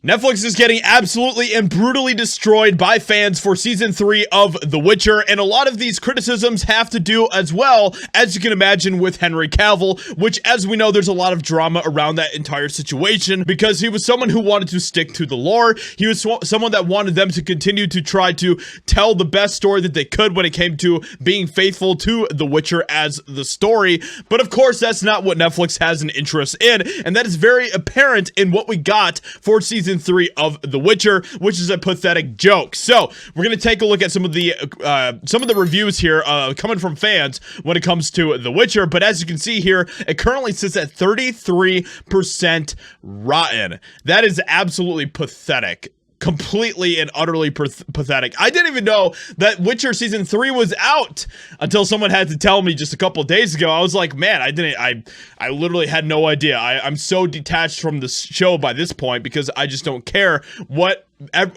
Netflix is getting absolutely and brutally destroyed by fans for season 3 of The Witcher, and a lot of these criticisms have to do as well, as you can imagine, with Henry Cavill, which, as we know, there's a lot of drama around that entire situation because he was someone who wanted to stick to the lore. He was someone that wanted them to continue to try to tell the best story that they could when it came to being faithful to The Witcher as the story. But of course, that's not what Netflix has an interest in, and that is very apparent in what we got for season 3 of The Witcher, which is a pathetic joke. So we're going to take a look at some of the reviews here coming from fans when it comes to The Witcher. But as you can see here, it currently sits at 33% rotten. That is absolutely pathetic. Completely and utterly pathetic. I didn't even know that Witcher season 3 was out until someone had to tell me just a couple of days ago. I was like, man, I literally had no idea. I'm so detached from the show by this point because I just don't care what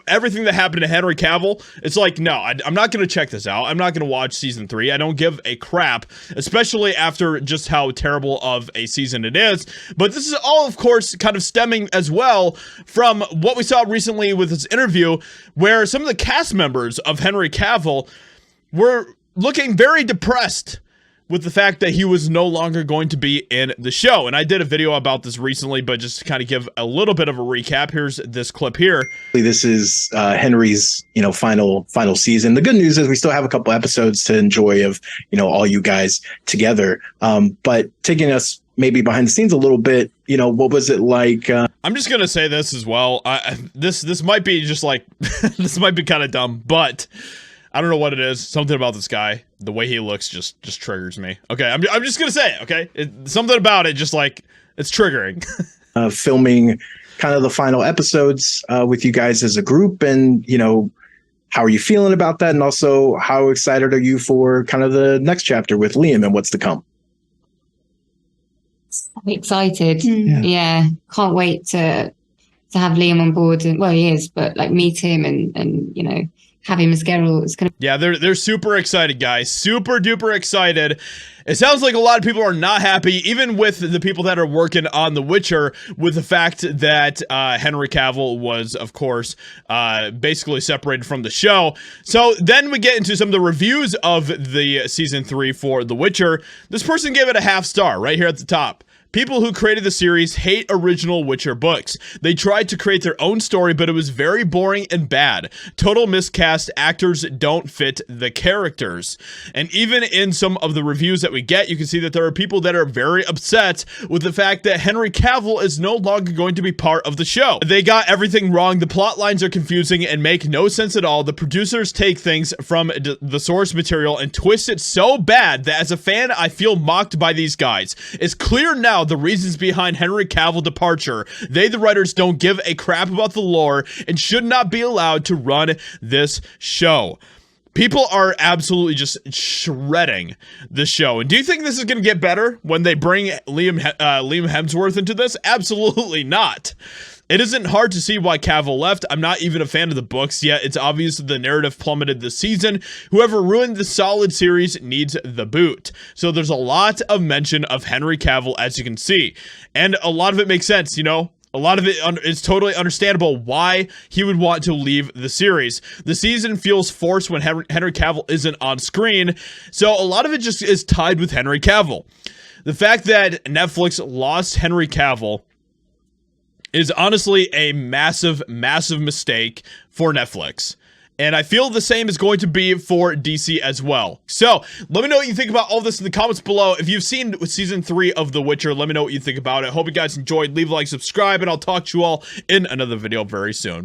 everything that happened to Henry Cavill. It's like, no, I'm not going to check this out. I'm not going to watch season 3. I don't give a crap, especially after just how terrible of a season it is. But this is all, of course, kind of stemming as well from what we saw recently with this interview where some of the cast members of Henry Cavill were looking very depressed with the fact that he was no longer going to be in the show. And I did a video about this recently, but just to kind of give a little bit of a recap, here's this clip here. This is Henry's, final season. The good news is we still have a couple episodes to enjoy of, all you guys together. But taking us maybe behind the scenes a little bit, what was it like? I'm just going to say this as well. This might be just like, this might be kind of dumb, but I don't know what it is. Something about this guy, the way he looks just triggers me. Okay, I'm just going to say it, okay? Something about it just like, it's triggering. Filming kind of the final episodes with you guys as a group, and, how are you feeling about that? And also, how excited are you for kind of the next chapter with Liam and what's to come? I'm excited. Yeah. Can't wait to have Liam on board. And, well, he is, but like meet him and have him as Geralt. It's gonna. Yeah, they're super excited, guys. Super duper excited. It sounds like a lot of people are not happy, even with the people that are working on The Witcher, with the fact that Henry Cavill was, of course, basically separated from the show. So then we get into some of the reviews of the season 3 for The Witcher. This person gave it a half star right here at the top. People who created the series hate original Witcher books. They tried to create their own story, but it was very boring and bad. Total miscast. Actors don't fit the characters. And even in some of the reviews that we get, you can see that there are people that are very upset with the fact that Henry Cavill is no longer going to be part of the show. They got everything wrong. The plot lines are confusing and make no sense at all. The producers take things from the source material and twist it so bad that as a fan, I feel mocked by these guys. It's clear now the reasons behind Henry Cavill departure. They, the writers, don't give a crap about the lore and should not be allowed to run this show. People are absolutely just shredding this show. And do you think this is going to get better when they bring Liam Hemsworth into this? Absolutely not. It isn't hard to see why Cavill left. I'm not even a fan of the books yet. It's obvious that the narrative plummeted this season. Whoever ruined the solid series needs the boot. So there's a lot of mention of Henry Cavill, as you can see. And a lot of it makes sense, A lot of it is totally understandable why he would want to leave the series. The season feels forced when Henry Cavill isn't on screen. So a lot of it just is tied with Henry Cavill. The fact that Netflix lost Henry Cavill is honestly a massive, massive mistake for Netflix. And I feel the same is going to be for DC as well. So, let me know what you think about all this in the comments below. If you've seen season 3 of The Witcher, let me know what you think about it. Hope you guys enjoyed. Leave a like, subscribe, and I'll talk to you all in another video very soon.